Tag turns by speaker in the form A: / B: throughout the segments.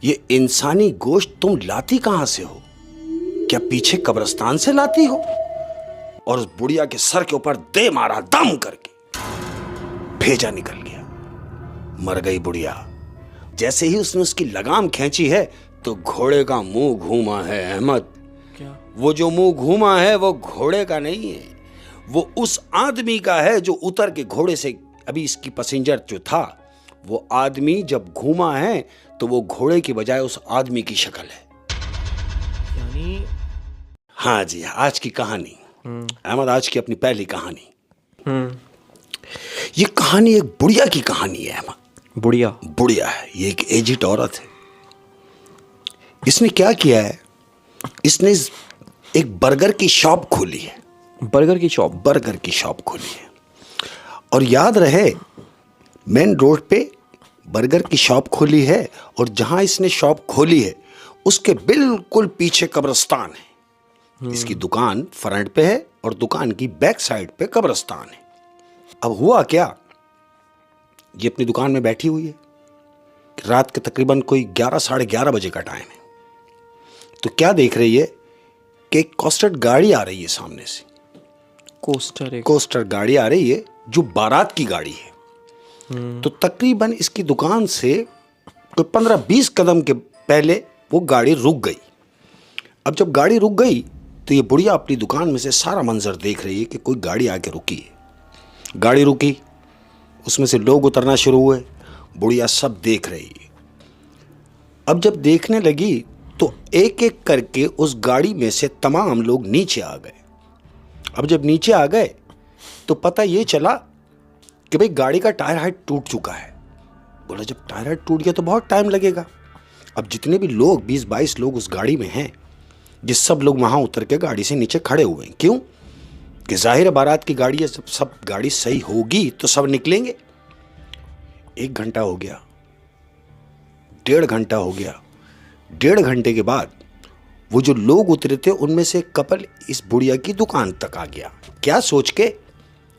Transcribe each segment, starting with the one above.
A: ये इंसानी गोश्त तुम लाती कहां से हो? क्या पीछे कब्रिस्तान से लाती हो? और उस बुढ़िया के सर के ऊपर दे मारा दम करके, भेजा निकल गया। मर गई बुढ़िया। जैसे ही उसने उसकी लगाम खींची है तो घोड़े का मुंह घूमा है अहमद।
B: क्या?
A: वो जो मुंह घूमा है वो घोड़े का नहीं है, वो उस आदमी का है जो उतर के घोड़े से, अभी इसकी पैसेंजर जो था वो आदमी जब घूमा है तो वो घोड़े की बजाय उस आदमी की शक्ल है।
B: यानी
A: हाँ जी, आज की कहानी अहमद, आज की अपनी पहली कहानी। ये कहानी एक बुढ़िया की कहानी है अहमद। बुढ़िया है, ये एक एजिड औरत है। इसने क्या किया है, इसने एक बर्गर की शॉप खोली है। बर्गर की शॉप खोली है। और याद रहे, मेन रोड पे बर्गर की शॉप खोली है और जहां इसने शॉप खोली है उसके बिल्कुल पीछे कब्रिस्तान है। इसकी दुकान फ्रंट पे है और दुकान की बैक साइड पे कब्रिस्तान है। अब हुआ क्या, ये अपनी दुकान में बैठी हुई है। रात के तकरीबन कोई 11 साढ़े 11 बजे का टाइम है। तो क्या देख रही है कि एक कोस्टर गाड़ी आ रही है सामने से। कोस्टर गाड़ी आ रही है जो बारात की गाड़ी है। तो तकरीबन इसकी दुकान से कोई 15-20 कदम के पहले वो गाड़ी रुक गई। अब जब गाड़ी रुक गई तो ये बुढ़िया अपनी दुकान में से सारा मंजर देख रही है कि कोई गाड़ी आके रुकी है। गाड़ी रुकी, उसमें से लोग उतरना शुरू हुए, बुढ़िया सब देख रही है। अब जब देखने लगी तो एक एक करके उस गाड़ी में से तमाम लोग नीचे आ गए। अब जब नीचे आ गए तो पता ये चला कि भाई गाड़ी का टायर हाइट टूट चुका है। बोला जब टायर हाइट टूट गया तो बहुत टाइम लगेगा। अब जितने भी लोग 20-22 लोग उस गाड़ी में हैं, ये सब लोग वहां उतर के गाड़ी से नीचे खड़े हुए हैं। क्यों? कि जाहिर है बारात की गाड़ी है, सब गाड़ी सही होगी तो सब निकलेंगे। 1 घंटा हो गया, 1.5 घंटा हो गया। 1.5 घंटे के बाद वो जो लोग उतरे थे उनमें से एक कपल इस बुढ़िया की दुकान तक आ गया। क्या सोच के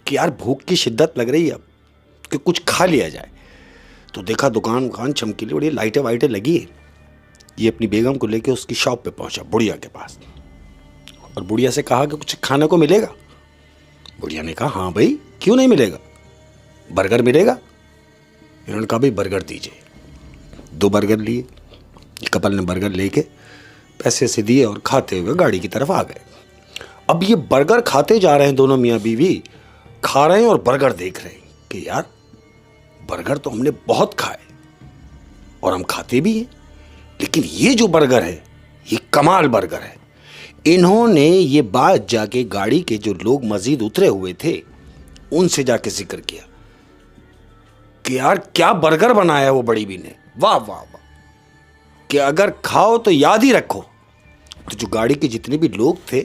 A: कि यार भूख की शिद्दत लग रही है अब, कि कुछ खा लिया जाए। तो देखा दुकान चमकीली, बड़ी लाइटें वाइटें लगी है। ये अपनी बेगम को लेके उसकी शॉप पे पहुंचा, बुढ़िया के पास, और बुढ़िया से कहा कि कुछ खाने को मिलेगा। बुढ़िया ने कहा हाँ भाई, क्यों नहीं मिलेगा, बर्गर मिलेगा। इन्होंने कहा भाई बर्गर दीजिए। 2 बर्गर लिए। कपल ने बर्गर लेके पैसे से दिए और खाते हुए गाड़ी की तरफ आ गए। अब ये बर्गर खाते जा रहे हैं, दोनों मियाँ बीवी खा रहे हैं और बर्गर देख रहे हैं कि यार बर्गर तो हमने बहुत खाए और हम खाते भी हैं, लेकिन ये जो बर्गर है ये कमाल बर्गर है। इन्होंने ये बात जाके गाड़ी के जो लोग मजीद उतरे हुए थे उनसे जाके जिक्र किया कि यार क्या बर्गर बनाया है वो बड़ी बी ने, वाह वाह वाह, कि अगर खाओ तो याद ही रखो। तो जो गाड़ी के जितने भी लोग थे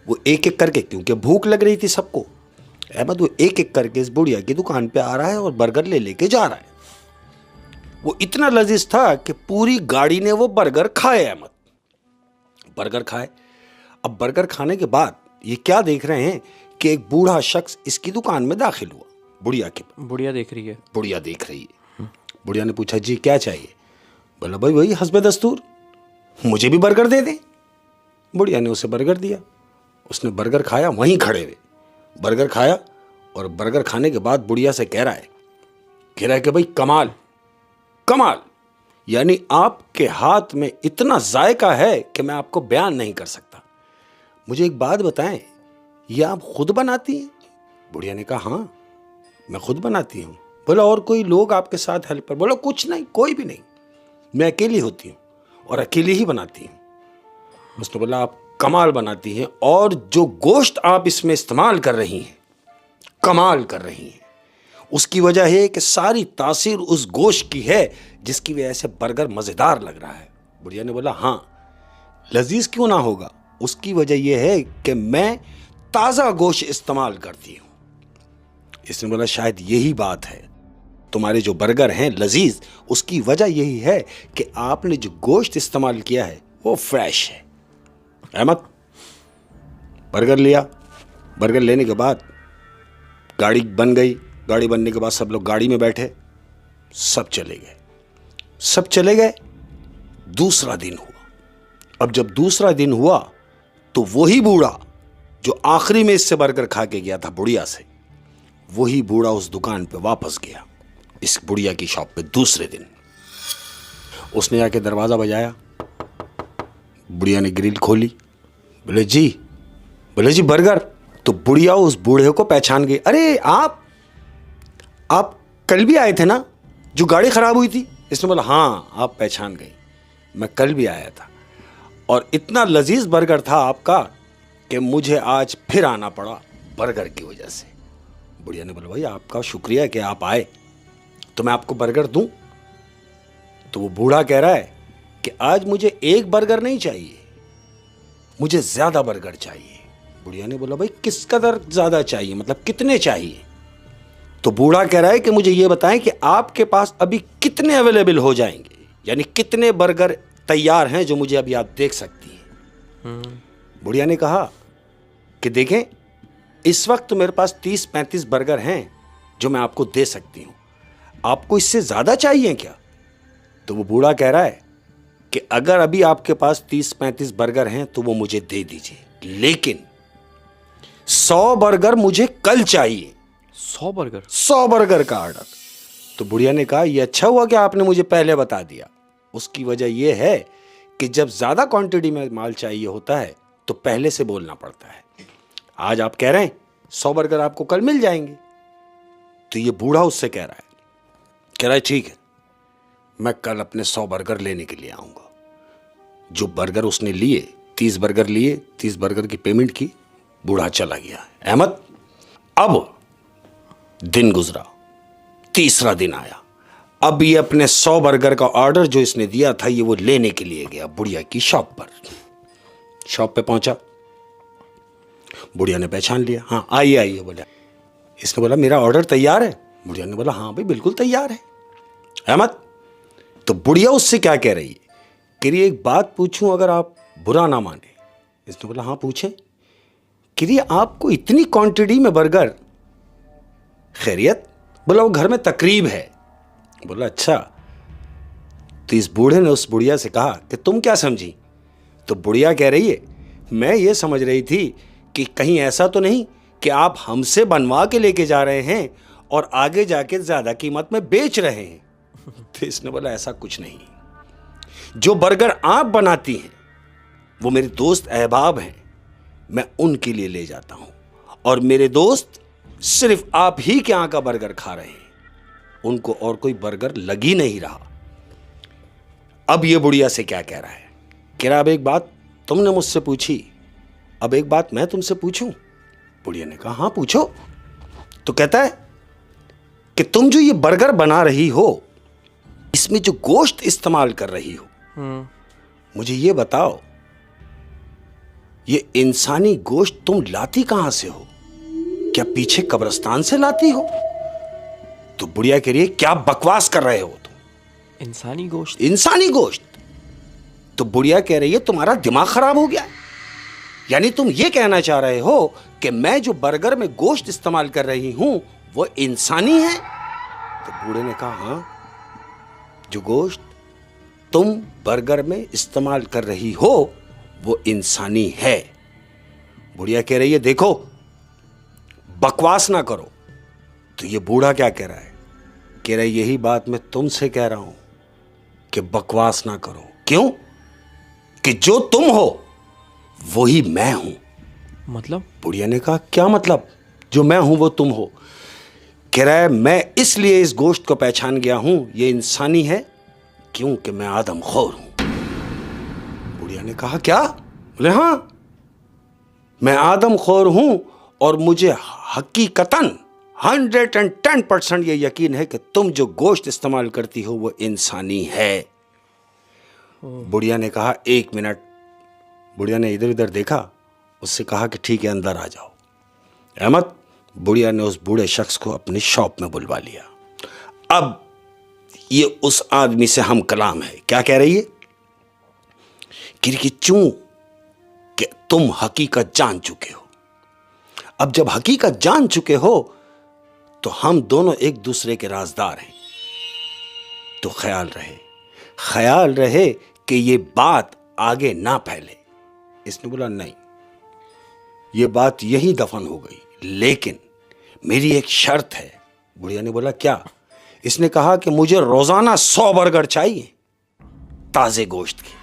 A: वो एक एक करके, क्योंकि भूख लग रही थी सबको अहमद, वो एक एक करके इस बुढ़िया की दुकान पे आ रहा है और बर्गर ले लेके जा रहा है। वो इतना लजीज था कि पूरी गाड़ी ने वो बर्गर खाए अहमद, बर्गर खाए। अब बर्गर खाने के बाद ये क्या देख रहे हैं कि एक बूढ़ा शख्स इसकी दुकान में दाखिल हुआ। बुढ़िया देख रही है। बुढ़िया ने पूछा जी क्या चाहिए? बोला भाई वही हस्बे दस्तूर, मुझे भी बर्गर दे दे। बुढ़िया ने उसे बर्गर दिया। उसने बर्गर खाया, वहीं खड़े हुए बर्गर खाया, और बर्गर खाने के बाद बुढ़िया से कह रहा है कि भाई कमाल कमाल, यानी आपके हाथ में इतना जायका है कि मैं आपको बयान नहीं कर सकता। मुझे एक बात बताएं, ये आप खुद बनाती हैं? बुढ़िया ने कहा हाँ मैं खुद बनाती हूँ। बोला और कोई लोग आपके साथ हेल्पर? बोला कुछ नहीं, कोई भी नहीं, मैं अकेली होती हूँ और अकेली ही बनाती हूँ। उसने बोला आप कमाल बनाती हैं, और जो गोश्त आप इसमें इस्तेमाल कर रही हैं कमाल कर रही हैं। उसकी वजह है कि सारी तासीर उस गोश्त की है जिसकी वजह से बर्गर मज़ेदार लग रहा है। बुढ़िया ने बोला हाँ लजीज क्यों ना होगा, उसकी वजह यह है कि मैं ताज़ा गोश्त इस्तेमाल करती हूँ। इसने बोला शायद यही बात है, तुम्हारे जो बर्गर हैं लजीज, उसकी वजह यही है कि आपने जो गोश्त इस्तेमाल किया है वो फ्रेश है। अहमद बर्गर लिया। बर्गर लेने के बाद गाड़ी बन गई। गाड़ी बनने के बाद सब लोग गाड़ी में बैठे, सब चले गए। दूसरा दिन हुआ। अब जब दूसरा दिन हुआ तो वही बूढ़ा जो आखिरी में इससे बर्गर खा के गया था बुढ़िया से, वही बूढ़ा उस दुकान पे वापस गया, इस बुढ़िया की शॉप पे दूसरे दिन। उसने जाके दरवाज़ा बजाया, बुढ़िया ने ग्रिल खोली, बोले जी बर्गर। तो बुढ़िया उस बूढ़े को पहचान गई। अरे आप कल भी आए थे ना, जो गाड़ी खराब हुई थी? इसने बोला हाँ, आप पहचान गई, मैं कल भी आया था और इतना लजीज बर्गर था आपका कि मुझे आज फिर आना पड़ा बर्गर की वजह से। बुढ़िया ने बोला भाई आपका शुक्रिया कि आप आए, तो मैं आपको बर्गर दूं? तो वो बूढ़ा कह रहा है कि आज मुझे एक बर्गर नहीं चाहिए, मुझे ज्यादा बर्गर चाहिए। बुढ़िया ने बोला भाई किस कदर ज्यादा चाहिए, मतलब कितने चाहिए? तो बूढ़ा कह रहा है कि मुझे ये बताएं कि आपके पास अभी कितने अवेलेबल हो जाएंगे, यानी कितने बर्गर तैयार हैं जो मुझे अभी आप देख सकती हैं। बुढ़िया ने कहा कि देखें इस वक्त तो मेरे पास 30-35 बर्गर हैं जो मैं आपको दे सकती हूं, आपको इससे ज्यादा चाहिए क्या? तो वो बूढ़ा कह रहा है कि अगर अभी आपके पास 30-35 बर्गर हैं तो वो मुझे दे दीजिए, लेकिन 100 बर्गर मुझे कल चाहिए। 100 बर्गर का ऑर्डर। तो बुढ़िया ने कहा यह अच्छा हुआ कि आपने मुझे पहले बता दिया। उसकी वजह यह है कि जब ज्यादा क्वांटिटी में माल चाहिए होता है तो पहले से बोलना पड़ता है। आज आप कह रहे हैं 100 बर्गर आपको कल मिल जाएंगे। तो ये बूढ़ा उससे कह रहा है ठीक है, मैं कल अपने 100 बर्गर लेने के लिए आऊंगा। जो बर्गर उसने लिए, 30 बर्गर लिए, 30 बर्गर की पेमेंट की, बूढ़ा चला गया। अहमद, अब दिन गुजरा, तीसरा दिन आया। अब ये अपने 100 बर्गर का ऑर्डर जो इसने दिया था ये वो लेने के लिए गया बुढ़िया की शॉप पर। शॉप पे पहुंचा, बुढ़िया ने पहचान लिया, हाँ आइए बोला। इसने बोला मेरा ऑर्डर तैयार है? बुढ़िया ने बोला हाँ भाई बिल्कुल तैयार है। अहमद, तो बुढ़िया उससे क्या कह रही है कि ये एक बात पूछूं अगर आप बुरा ना माने? इसने बोला हाँ पूछें। कि आपको इतनी क्वांटिटी में बर्गर, खैरियत? बोला वो घर में तकरीब है। बोला अच्छा। तो इस बूढ़े ने उस बुढ़िया से कहा कि तुम क्या समझी? तो बुढ़िया कह रही है मैं ये समझ रही थी कि कहीं ऐसा तो नहीं कि आप हमसे बनवा के लेके जा रहे हैं और आगे जाके ज्यादा कीमत में बेच रहे हैं। तो इसने बोला ऐसा कुछ नहीं, जो बर्गर आप बनाती हैं वो मेरे दोस्त अहबाब हैं, मैं उनके लिए ले जाता हूं और मेरे दोस्त सिर्फ आप ही के यहाँ का बर्गर खा रहे हैं, उनको और कोई बर्गर लग ही नहीं रहा। अब ये बुढ़िया से क्या कह रहा है? कह रहा अब एक बात तुमने मुझसे पूछी, अब एक बात मैं तुमसे पूछूं? बुढ़िया ने कहा हाँ पूछो। तो कहता है कि तुम जो ये बर्गर बना रही हो इसमें जो गोश्त इस्तेमाल कर रही हो, मुझे ये बताओ ये इंसानी गोश्त तुम लाती कहां से हो? क्या पीछे कब्रिस्तान से लाती हो? तो बुढ़िया कह रही है क्या बकवास कर रहे हो तुम? इंसानी गोश्त? तो बुढ़िया कह रही है तुम्हारा दिमाग खराब हो गया? यानी तुम ये कहना चाह रहे हो कि मैं जो बर्गर में गोश्त इस्तेमाल कर रही हूं वो इंसानी है? तो बूढ़े ने कहा हाँ, जो गोश्त तुम बर्गर में इस्तेमाल कर रही हो वो इंसानी है। बुढ़िया कह रही है देखो बकवास ना करो। तो ये बूढ़ा क्या कह रहा है? कह रहा है यही बात मैं तुमसे कह रहा हूं कि बकवास ना करो। क्यों? कि जो तुम हो वही मैं हूं।
B: मतलब?
A: बुढ़िया ने कहा क्या मतलब जो मैं हूं वो तुम हो? कह रहा है मैं इसलिए इस गोश्त को पहचान गया हूं ये इंसानी है क्योंकि मैं आदमखोर हूं। बुढ़िया ने कहा क्या? बोले हाँ मैं आदमखोर हूं और मुझे हकीकतन 110% ये यकीन है कि तुम जो गोश्त इस्तेमाल करती हो वो इंसानी है। बुढ़िया ने कहा 1 मिनट। बुढ़िया ने इधर उधर देखा, उससे कहा कि ठीक है अंदर आ जाओ। अहमद, बुढ़िया ने उस बूढ़े शख्स को अपनी शॉप में बुलवा लिया। अब ये उस आदमी से हम कलाम है। क्या कह रही है? कि चूं कि तुम हकीकत जान चुके हो, अब जब हकीकत जान चुके हो तो हम दोनों एक दूसरे के राजदार हैं। तो ख्याल रहे कि ये बात आगे ना फैले। इसने बोला नहीं, ये बात यही दफन हो गई, लेकिन मेरी एक शर्त है। बुढ़िया ने बोला क्या? इसने कहा कि मुझे रोजाना 100 बर्गर चाहिए ताजे गोश्त के।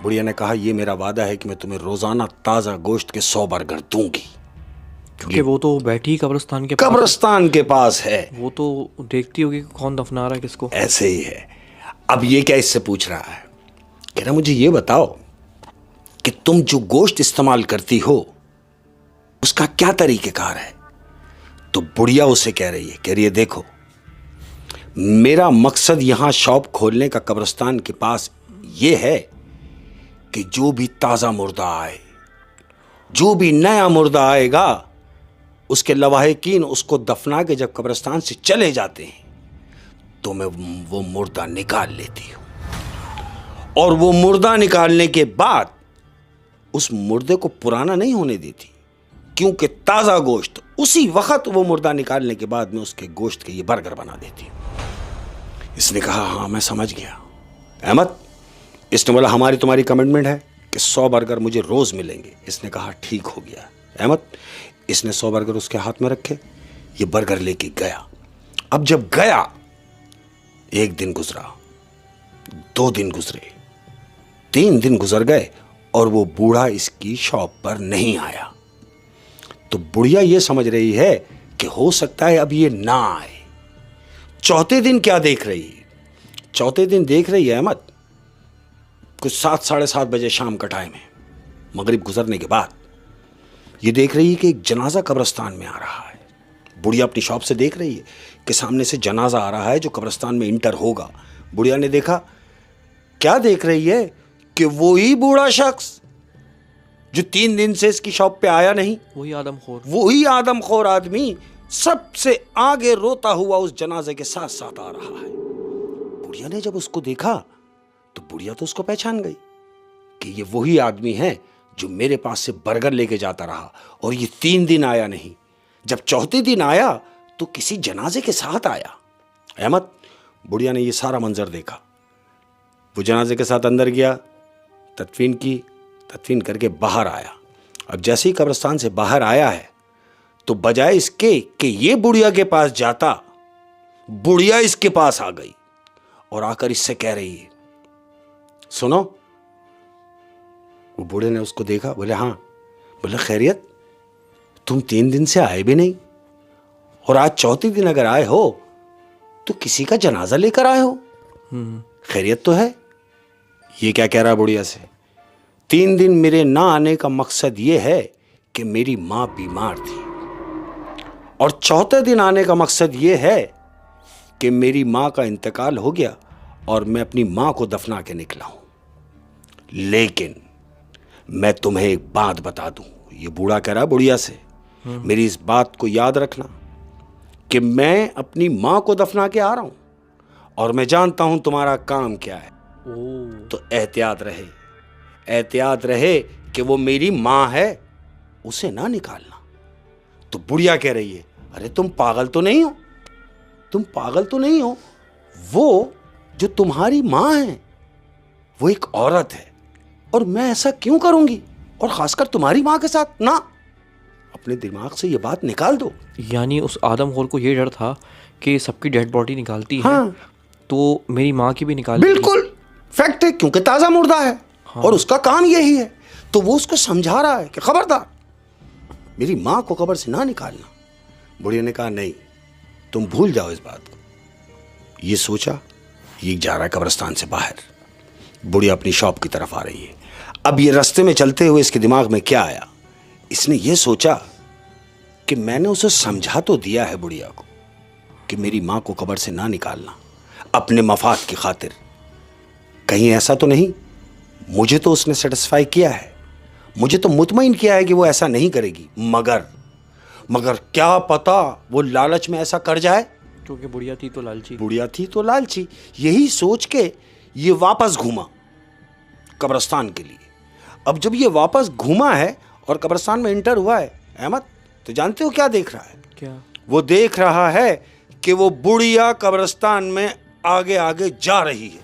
A: बुढ़िया ने कहा ये मेरा वादा है कि मैं तुम्हें रोजाना ताजा गोश्त के 100 बर्गर दूंगी।
B: क्योंकि वो तो बैठी ही
A: कब्रिस्तान के पास है।
B: वो तो देखती होगी कि कौन दफना रहा है किसको।
A: ऐसे ही है। अब ये क्या इससे पूछ रहा है, कह रहा मुझे ये बताओ कि तुम जो गोश्त इस्तेमाल करती हो उसका क्या तरीक़ेकार है? तो बुढ़िया उसे कह रही है देखो, मेरा मकसद यहां शॉप खोलने का कब्रिस्तान के पास ये है कि जो भी ताजा मुर्दा आए, जो भी नया मुर्दा आएगा, उसके लवाहिकीन उसको दफना के जब कब्रिस्तान से चले जाते हैं तो मैं वो मुर्दा निकाल लेती हूं, और वो मुर्दा निकालने के बाद उस मुर्दे को पुराना नहीं होने देती, क्योंकि ताजा गोश्त उसी वक्त वो मुर्दा निकालने के बाद में उसके गोश्त के ये बर्गर बना देती हूं। इसने कहा हाँ मैं समझ गया अहमद। इसने बोला हमारी तुम्हारी कमिटमेंट है कि 100 बर्गर मुझे रोज मिलेंगे। इसने कहा ठीक हो गया अहमद। इसने 100 बर्गर उसके हाथ में रखे, ये बर्गर लेके गया। अब जब गया, 1 दिन गुजरा, 2 दिन गुजरे, 3 दिन गुजर गए और वो बूढ़ा इसकी शॉप पर नहीं आया। तो बुढ़िया ये समझ रही है कि हो सकता है अब ये ना आए। चौथे दिन क्या देख रही है? चौथे दिन देख रही है अहमद, कुछ 7 साढ़े 7 बजे शाम का टाइम है, मगरिब गुजरने के बाद, ये देख रही है कि एक जनाजा कब्रिस्तान में आ रहा है। बुढ़िया अपनी शॉप से देख रही है कि सामने से जनाजा आ रहा है जो कब्रिस्तान में इंटर होगा। बुढ़िया ने देखा, क्या देख रही है कि वही बूढ़ा शख्स जो 3 दिन से इसकी शॉप पे आया नहीं, वही आदमखोर आदमी सबसे आगे रोता हुआ उस जनाजे के साथ साथ आ रहा है। बुढ़िया ने जब उसको देखा तो बुढ़िया तो उसको पहचान गई कि ये वही आदमी है जो मेरे पास से बर्गर लेके जाता रहा, और ये 3 दिन आया नहीं। जब चौथे दिन आया तो किसी जनाजे के साथ आया। अहमद, बुढ़िया ने ये सारा मंजर देखा। वो जनाजे के साथ अंदर गया, तदफीन की, तदफीन करके बाहर आया। अब जैसे ही कब्रिस्तान से बाहर आया है तो बजाय इसके कि ये बुढ़िया के पास जाता, बुढ़िया इसके पास आ गई और आकर इससे कह रही है सुनो। वो बूढ़े ने उसको देखा, बोले हाँ। बोले खैरियत, तुम 3 दिन से आए भी नहीं, और आज चौथे दिन अगर आए हो तो किसी का जनाजा लेकर आए हो, खैरियत तो है? ये क्या कह रहा है बुढ़िया से? 3 दिन मेरे ना आने का मकसद ये है कि मेरी मां बीमार थी, और चौथे दिन आने का मकसद ये है कि मेरी मां का इंतकाल हो गया और मैं अपनी मां को दफना के निकला हूं। लेकिन मैं तुम्हें एक बात बता दूं, ये बूढ़ा कह रहा है बुढ़िया से, मेरी इस बात को याद रखना कि मैं अपनी मां को दफना के आ रहा हूं और मैं जानता हूं तुम्हारा काम क्या है। तो एहतियात रहे कि वो मेरी मां है, उसे ना निकालना। तो बुढ़िया कह रही है अरे तुम पागल तो नहीं हो, वो जो तुम्हारी मां है वो एक औरत है, और मैं ऐसा क्यों करूंगी, और खासकर तुम्हारी मां के साथ ना। अपने दिमाग से ये बात निकाल दो।
B: यानी उस आदमखोर को ये डर था कि सबकी डेड बॉडी निकालती
A: हाँ।
B: है तो मेरी माँ की भी निकाल।
A: बिल्कुल फैक्ट है, क्योंकि ताजा मुर्दा है। हाँ। और उसका काम यही है। तो वो उसको समझा रहा है कि खबरदार मेरी मां को कब्र से ना निकालना। बुढ़िया ने कहा नहीं, तुम भूल जाओ इस बात को। ये सोचा, ये जा रहा है कब्रिस्तान से बाहर। बुढ़िया अपनी शॉप की तरफ आ रही है। अब ये रास्ते में चलते हुए इसके दिमाग में क्या आया, इसने ये सोचा कि मैंने उसे समझा तो दिया है बुढ़िया को कि मेरी मां को कब्र से ना निकालना, अपने मफाद की खातिर। कहीं ऐसा तो नहीं, मुझे तो उसने सेटिस्फाई किया है, मुझे तो मुतमईन किया है कि वो ऐसा नहीं करेगी, मगर क्या पता वो लालच में ऐसा कर जाए,
B: क्योंकि बुढ़िया थी तो
A: लालची। यही सोच के ये वापस घूमा कब्रिस्तान के लिए। अब जब ये वापस घूमा है और कब्रिस्तान में इंटर हुआ है अहमद, तो जानते हो क्या देख रहा है?
B: क्या?
A: वो देख रहा है कि वो बुढ़िया कब्रिस्तान में आगे आगे जा रही है।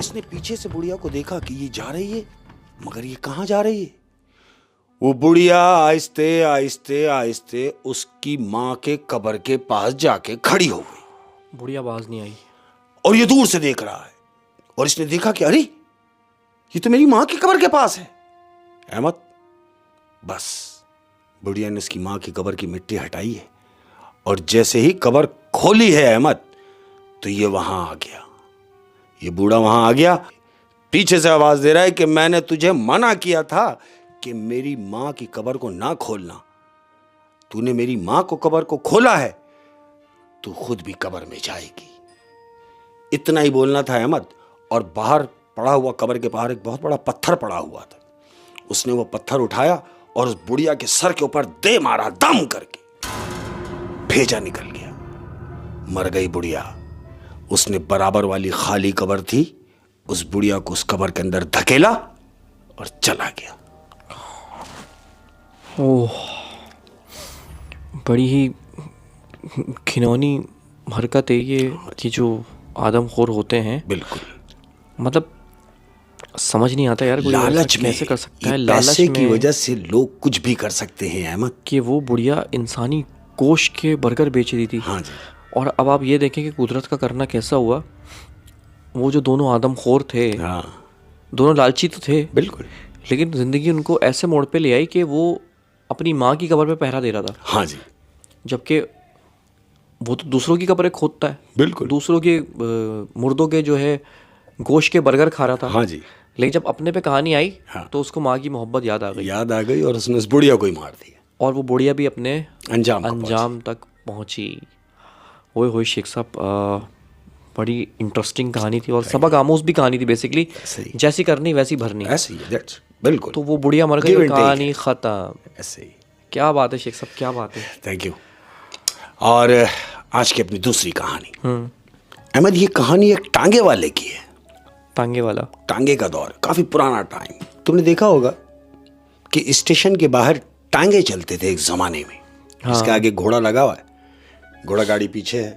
A: इसने पीछे से बुढ़िया को देखा कि ये जा रही है, मगर ये कहाँ जा रही है। वो बुढ़िया आहिस्ते आहिस्ते आहिस्ते उसकी माँ के कब्र के पास जाके खड़ी हो गई।
B: बुढ़िया आवाज नहीं आई
A: और ये दूर से देख रहा है, और इसने देखा कि अरे ये तो मेरी माँ की कब्र के पास है। अहमद, बस बुढ़िया ने उसकी माँ की कब्र की मिट्टी हटाई है, और जैसे ही कब्र खोली है अहमद, तो ये वहां आ गया। ये बूढ़ा वहां आ गया, पीछे से आवाज दे रहा है कि मैंने तुझे मना किया था कि मेरी माँ की कब्र को ना खोलना। तूने मेरी माँ को कब्र को खोला है, तू खुद भी कब्र में जाएगी। इतना ही बोलना था अहमद, और बाहर पड़ा हुआ, कब्र के बाहर एक बहुत बड़ा पत्थर पड़ा हुआ था। उसने वो पत्थर उठाया और उस बुढ़िया के सर के ऊपर दे मारा, दम करके भेजा निकल गया। मर गई बुढ़िया। उसने बराबर वाली खाली कब्र थी, उस बुढ़िया को उस कब्र के अंदर धकेला और चला गया।
B: ओह, बड़ी ही घिनौनी हरकत है ये कि जो आदमखोर होते हैं।
A: बिल्कुल,
B: मतलब समझ नहीं आता यार, कोई ऐसा
A: लालच में,
B: कैसे कर सकता
A: ये
B: है। लालच
A: पैसे की
B: में
A: वजह से लोग कुछ भी कर सकते हैं अहमद।
B: कि वो बुढ़िया इंसानी गोश्त के बर्गर बेच रही थी।
A: हाँ जी।
B: और अब आप ये देखें कि कुदरत का करना कैसा हुआ। वो जो दोनों आदमखोर थे,
A: हाँ
B: दोनों लालची तो थे
A: बिल्कुल।
B: लेकिन ज़िंदगी उनको ऐसे मोड़ पे ले आई कि वो अपनी माँ की कब्र पे पहरा दे रहा था,
A: हाँ जी
B: जबकि वो तो दूसरों की कब्रें खोदता है,
A: बिल्कुल।
B: दूसरों के मुर्दों के जो है गोश्त के बर्गर खा रहा था।
A: हाँ जी।
B: लेकिन जब अपने पे कहानी आई
A: हाँ।
B: तो उसको माँ की मोहब्बत याद आ गई,
A: और उसने उस बुढ़िया को ही मार दिया।
B: और वो बुढ़िया भी अपने
A: अंजाम
B: तक पहुंची। ओए शेख साहब, बड़ी इंटरेस्टिंग कहानी थी और सबक आमोज भी कहानी थी बेसिकली।
A: सही।
B: जैसी करनी वैसी भरनी।
A: ऐसे ही, that's बिल्कुल।
B: तो वो बुढ़िया मर गई
A: Give
B: और
A: and take
B: कहानी खत्म।
A: ऐसे ही।
B: क्या बात है शेख साहब, क्या बात है।
A: Thank you. और आज की अपनी दूसरी कहानी, अहमद, ये कहानी एक टांगे वाले की है।
B: टांगे वाला?
A: टांगे का दौर, काफी पुराना टाइम। तुमने देखा होगा कि स्टेशन के बाहर टांगे चलते थे एक जमाने में। इसके आगे घोड़ा लगा हुआ है, घोड़ा गाड़ी पीछे है,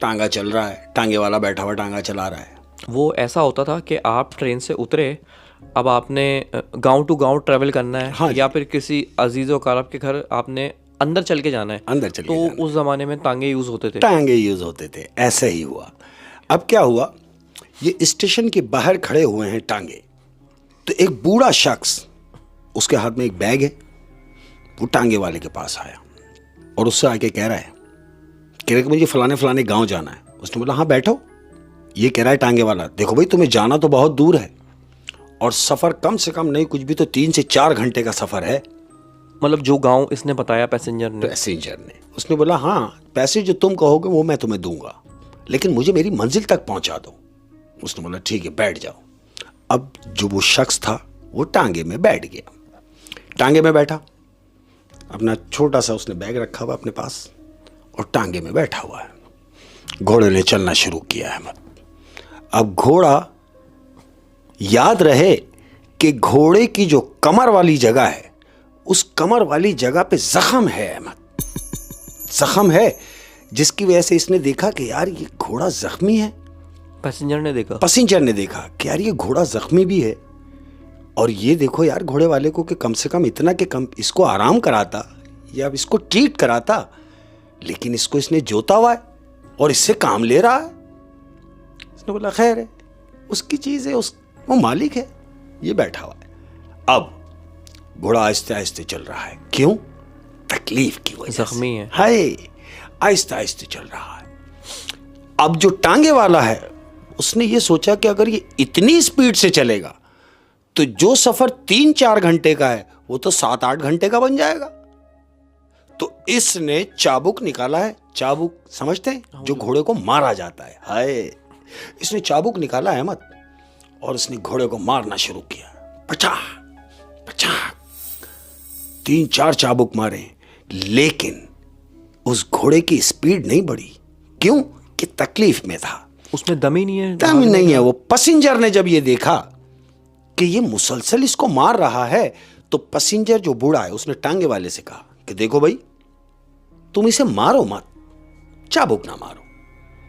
A: टांगा चल रहा है, टांगे वाला बैठा हुआ टांगा चला रहा है।
B: वो ऐसा होता था कि आप ट्रेन से उतरे, अब आपने गांव टू गांव ट्रैवल करना है।
A: हाँ
B: या फिर किसी अजीज़ व कारब के घर आपने अंदर चल के जाना है।
A: अंदर चल के
B: तो
A: जाना।
B: उस ज़माने में टांगे यूज़ होते थे।
A: टांगे यूज होते थे। ऐसे ही हुआ। अब क्या हुआ, ये स्टेशन के बाहर खड़े हुए हैं टांगे, तो एक बूढ़ा शख्स, उसके हाथ में एक बैग है, वो टांगे वाले के पास आया और उससे आके कह रहा है कि मुझे फलाने फलाने गांव जाना है। उसने बोला हाँ बैठो। ये कह रहा है टांगे वाला, देखो भाई तुम्हें जाना तो बहुत दूर है, और सफ़र कम से कम नहीं कुछ भी तो 3 से 4 घंटे का सफ़र है।
B: मतलब जो गांव इसने बताया पैसेंजर ने।
A: उसने बोला हाँ, पैसे जो तुम कहोगे वो मैं तुम्हें दूंगा, लेकिन मुझे मेरी मंजिल तक पहुंचा दो। उसने बोला ठीक है बैठ जाओ। अब जो वो शख्स था वो टांगे में बैठ गया। टांगे में बैठा, अपना छोटा सा उसने बैग रखा हुआ अपने पास और टांगे में बैठा हुआ है। घोड़े ने चलना शुरू किया है। अब घोड़ा, याद रहे कि घोड़े की जो कमर वाली जगह है, उस कमर वाली जगह पे जख्म है अहमद, जख्म है, जिसकी वजह से इसने देखा कि यार ये घोड़ा जख्मी है।
B: पैसेंजर ने देखा
A: कि यार ये घोड़ा जख्मी भी है, और ये देखो यार घोड़े वाले को कि कम से कम इतना कि कम इसको आराम कराता या इसको ट्रीट कराता, लेकिन इसको इसने जोता हुआ है और इससे काम ले रहा है। इसने बोला खैर है, उसकी चीज है, वो मालिक है, ये बैठा हुआ है। अब घोड़ा आहिस्ते आहिस्ते चल रहा है। क्यों? तकलीफ की वजह से,
B: जख्मी है।
A: हाय, आहिस्ते आहिस्ते चल रहा है। अब जो टांगे वाला है उसने ये सोचा कि अगर ये इतनी स्पीड से चलेगा तो जो सफर 3-4 घंटे का है वो तो 7-8 घंटे का बन जाएगा। तो इसने चाबुक निकाला है। चाबुक समझते हैं, जो घोड़े को मारा जाता है। हाय, इसने चाबुक निकाला है मत, और इसने घोड़े को मारना शुरू किया। पचा पचा 3-4 चाबुक मारे, लेकिन उस घोड़े की स्पीड नहीं बढ़ी। क्यों? कि तकलीफ में था,
B: उसमें दम ही नहीं है।
A: दम नहीं है। वो पैसेंजर ने जब ये देखा कि ये मुसलसल इसको मार रहा है, तो पैसेंजर जो बूढ़ा है उसने टांगे वाले से कहा कि देखो भाई, तुम इसे मारो मत, चाबुक ना मारो।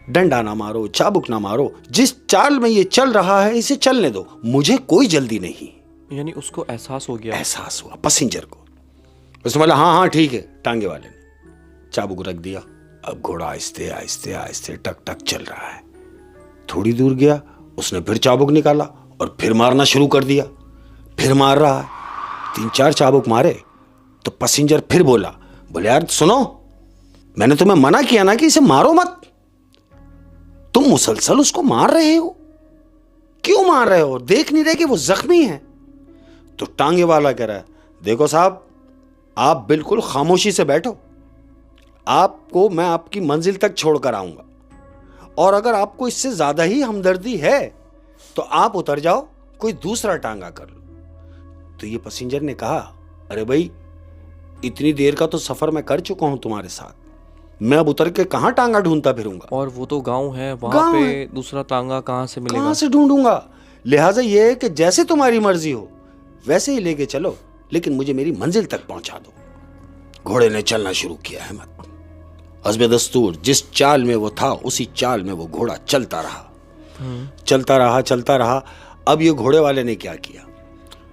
A: डंडा ना मारो, चाबुक ना मारो, जिस चाल में ये चल रहा है इसे चलने दो, मुझे कोई जल्दी नहीं।
B: यानी उसको एहसास हो गया।
A: एहसास हुआ पैसेंजर को। उसने बोला हाँ हाँ ठीक है। टांगे वाले ने चाबुक रख दिया। अब घोड़ा आहिस्ते आहिस्ते आहिस्ते टक टक चल रहा है। थोड़ी दूर गया, उसने फिर चाबुक निकाला और फिर मारना शुरू कर दिया। फिर मार रहा है, 3-4 चाबुक मारे तो पैसेंजर फिर बोला, बोले यार सुनो, मैंने तुम्हें मना किया ना कि इसे मारो मत, तुम मुसलसल उसको मार रहे हो, क्यों मार रहे हो? देख नहीं रहे कि वो जख्मी है? तो टांगे वाला कह रहा है, देखो साहब, आप बिल्कुल खामोशी से बैठो, आपको मैं आपकी मंजिल तक छोड़कर आऊंगा, और अगर आपको इससे ज्यादा ही हमदर्दी है तो आप उतर जाओ, कोई दूसरा टांगा कर लो। तो ये पैसेंजर ने कहा, अरे भाई, इतनी देर का तो सफर मैं कर चुका हूं तुम्हारे साथ, मैं अब उतर के कहां टांगा ढूंढता फिरूंगा?
B: और वो तो गांव है, वहां पे दूसरा टांगा कहां से मिलेगा?
A: कहां से ढूंढूंगा? लिहाजा ये है कि जैसे तुम्हारी मर्जी हो वैसे ही लेके चलो, लेकिन मुझे मेरी मंजिल तक पहुंचा दो। घोड़े ने चलना शुरू किया। अहमद हस्बे दस्तूर जिस चाल में वो था उसी चाल में वो घोड़ा चलता रहा, चलता रहा, चलता रहा। अब ये घोड़े वाले ने क्या किया?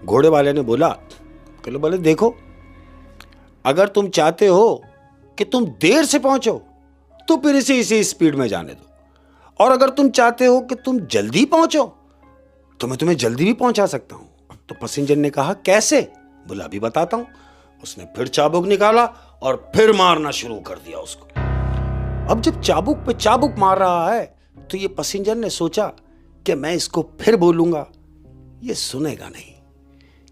A: घोड़े वाले ने बोला, बोले देखो, अगर तुम चाहते हो कि तुम देर से पहुंचो तो फिर इसे इसी स्पीड में जाने दो, और अगर तुम चाहते हो कि तुम जल्दी पहुंचो तो मैं तुम्हें जल्दी भी पहुंचा सकता हूं। तो पैसेंजर ने कहा, कैसे? बोला, अभी बताता हूं। उसने फिर चाबुक निकाला और फिर मारना शुरू कर दिया उसको। अब जब चाबुक पे चाबुक मार रहा है तो ये पैसेंजर ने सोचा कि मैं इसको फिर बोलूंगा, ये सुनेगा नहीं।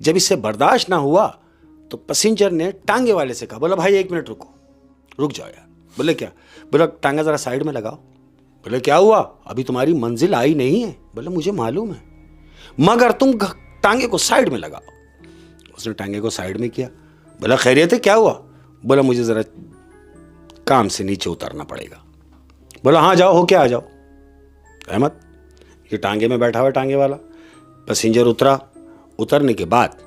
A: जब इससे बर्दाश्त ना हुआ तो पैसेंजर ने टांगे वाले से कहा, बोला भाई 1 मिनट रुको, रुक जाओ यार। बोले क्या? बोला टांगा जरा साइड में लगाओ। बोले क्या हुआ? अभी तुम्हारी मंजिल आई नहीं है। बोले मुझे मालूम है, मगर तुम टांगे को साइड में लगाओ। उसने टांगे को साइड में किया। बोला खैरियत है, क्या हुआ? बोला मुझे जरा काम से नीचे उतरना पड़ेगा। बोला हाँ जाओ, हो क्या, आ जाओ। अहमद ये टांगे में बैठा हुआ टांगे वाला, पैसेंजर उतरा। उतरने के बाद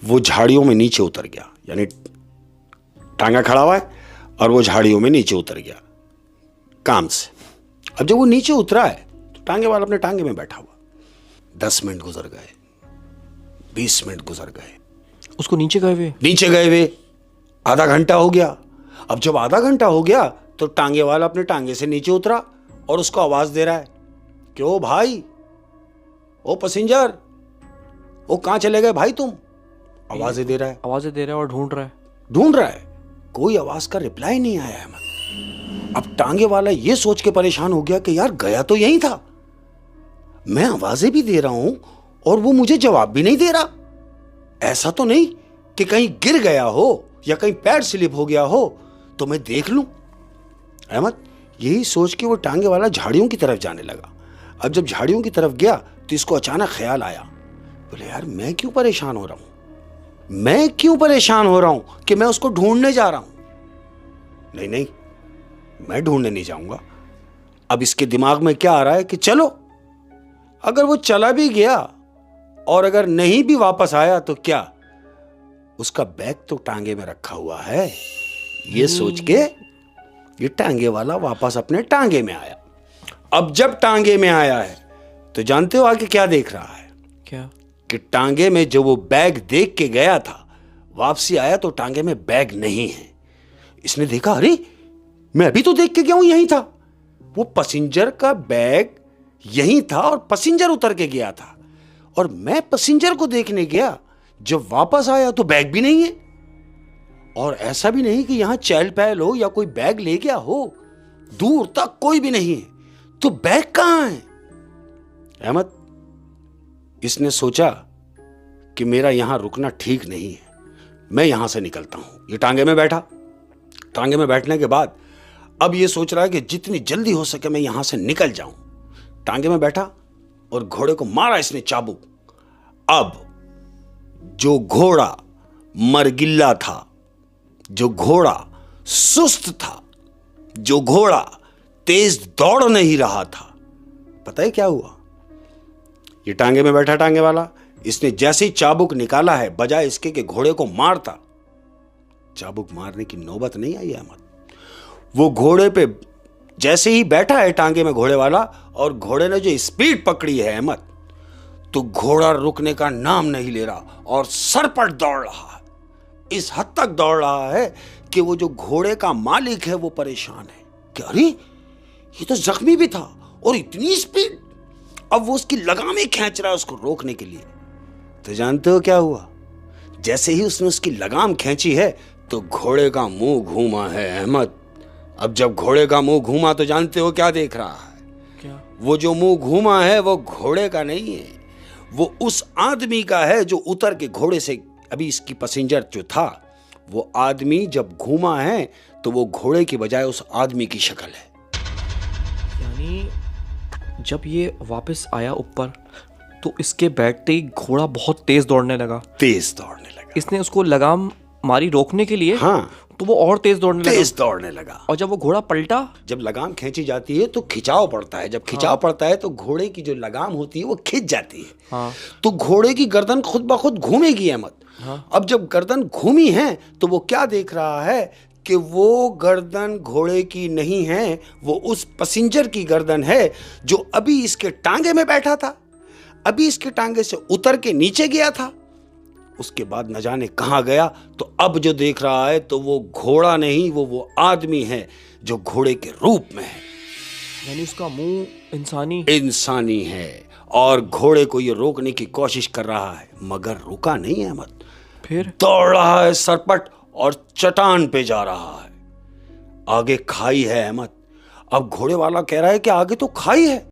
A: वो झाड़ियों में नीचे उतर गया, यानी टांगा खड़ा हुआ है और वो झाड़ियों में नीचे उतर गया काम से। अब जब वो नीचे उतरा है तो टांगे वाला अपने टांगे में बैठा हुआ। 10 मिनट गुजर गए, 20 मिनट गुजर गए,
B: उसको नीचे गए हुए
A: आधा घंटा हो गया। अब जब आधा घंटा हो गया तो टांगे वाला अपने टांगे से नीचे उतरा और उसको आवाज दे रहा है, क्यों भाई, ओ पैसेंजर, ओ कहां चले गए भाई तुम? आवाजें दे रहा है
B: और ढूंढ रहा है।
A: कोई आवाज का रिप्लाई नहीं आया है। अब टांगे वाला ये सोच के परेशान हो गया कि यार गया तो यही था, मैं आवाजें भी दे रहा हूं और वो मुझे जवाब भी नहीं दे रहा। ऐसा तो नहीं कि कहीं गिर गया हो या कहीं पैर स्लिप हो गया हो तो मैं देख लूं। अहमद यही सोच के वो टांगे वाला झाड़ियों की तरफ जाने लगा। अब जब झाड़ियों की तरफ गया तो इसको अचानक ख्याल आया, बोले यार मैं क्यों परेशान हो रहा हूं कि मैं उसको ढूंढने जा रहा हूं। नहीं, मैं ढूंढने नहीं जाऊंगा। अब इसके दिमाग में क्या आ रहा है कि चलो, अगर वो चला भी गया और अगर नहीं भी वापस आया तो क्या, उसका बैग तो टांगे में रखा हुआ है। ये सोच के ये टांगे वाला वापस अपने टांगे में आया। अब जब टांगे में आया है तो जानते हो आगे क्या देख रहा है?
B: क्या?
A: कि टांगे में जो वो बैग देख के गया था, वापसी आया तो टांगे में बैग नहीं है। इसने देखा, अरे मैं अभी तो देख के गया हूं, यही था। वो पैसेंजर का बैग यही था और पैसेंजर उतर के गया था, और मैं पैसेंजर को देखने गया, जब वापस आया तो बैग भी नहीं है। और ऐसा भी नहीं कि यहां चहल पहल हो या कोई बैग ले गया हो, दूर तक कोई भी नहीं है, तो बैग कहां है? अहमद इसने सोचा कि मेरा यहां रुकना ठीक नहीं है, मैं यहां से निकलता हूं। ये टांगे में बैठा। टांगे में बैठने के बाद अब ये सोच रहा है कि जितनी जल्दी हो सके मैं यहां से निकल जाऊं। टांगे में बैठा और घोड़े को मारा इसने चाबुक। अब जो घोड़ा मरगिल्ला था, जो घोड़ा सुस्त था, जो घोड़ा तेज दौड़ नहीं रहा था, पता है क्या हुआ? ये टांगे में बैठा टांगे वाला, इसने जैसे ही चाबुक निकाला है, बजाय इसके कि घोड़े को मारता, चाबुक मारने की नौबत नहीं आई अहमद। वो घोड़े पे जैसे ही बैठा है टांगे में घोड़े वाला और घोड़े ने जो स्पीड पकड़ी है अहमद, तो घोड़ा रुकने का नाम नहीं ले रहा और सरपट दौड़ रहा है। इस हद तक दौड़ रहा है कि वो जो घोड़े का मालिक है वो परेशान है कि अरे ये तो जख्मी भी था और इतनी स्पीड। अब वो उसकी लगामें खींच रहा है उसको रोकने के लिए। तो जानते हो क्या हुआ? जैसे ही उसने उसकी लगाम खींची है तो घोड़े का मुंह घूमा है अहमद। अब जब घोड़े का मुंह घूमा तो जानते हो क्या देख रहा है?
B: क्या?
A: वो जो मुंह घूमा है वो घोड़े का नहीं है, वो उस आदमी का है जो उतर के घोड़े से, अभी इसकी पैसेंजर जो था वो आदमी जब घूमा है तो वो घोड़े की बजाय उस आदमी की शक्ल है।
B: यानी जब ये वापस आया ऊपर तो इसके बैठते ही घोड़ा बहुत तेज दौड़ने लगा।
A: तेज दौड़ने लगा।
B: इसने उसको लगाम मारी रोकने के लिए।
A: हाँ,
B: तो वो और तेज दौड़ने लगा।
A: तेज दौड़ने लगा।
B: और जब वो घोड़ा पलटा,
A: जब लगाम खींची जाती है तो खिंचाव पड़ता है। जब खिंचाव पड़ता है तो घोड़े की जो लगाम होती है वो खिंच जाती है।
B: हाँ।
A: तो घोड़े की गर्दन खुद ब खुद घूमेगी अहमद।
B: हाँ।
A: अब जब गर्दन घूमी है तो वो क्या देख रहा है कि वो गर्दन घोड़े की नहीं है, वो उस पैसेंजर की गर्दन है जो अभी इसके टांगे में बैठा था, अभी इसके टांगे से उतर के नीचे गया था, उसके बाद न जाने कहाँ गया। तो अब जो देख रहा है तो वो घोड़ा नहीं, वो आदमी है जो घोड़े के रूप में है।
B: यानी उसका मुंह
A: इंसानी है और घोड़े को ये रोकने की कोशिश कर रहा है मगर रुका नहीं है अहमद।
B: फिर
A: दौड़ रहा है सरपट और चट्टान पे जा रहा है। आगे खाई है अहमद। अब घोड़े वाला कह रहा है कि आगे तो खाई है।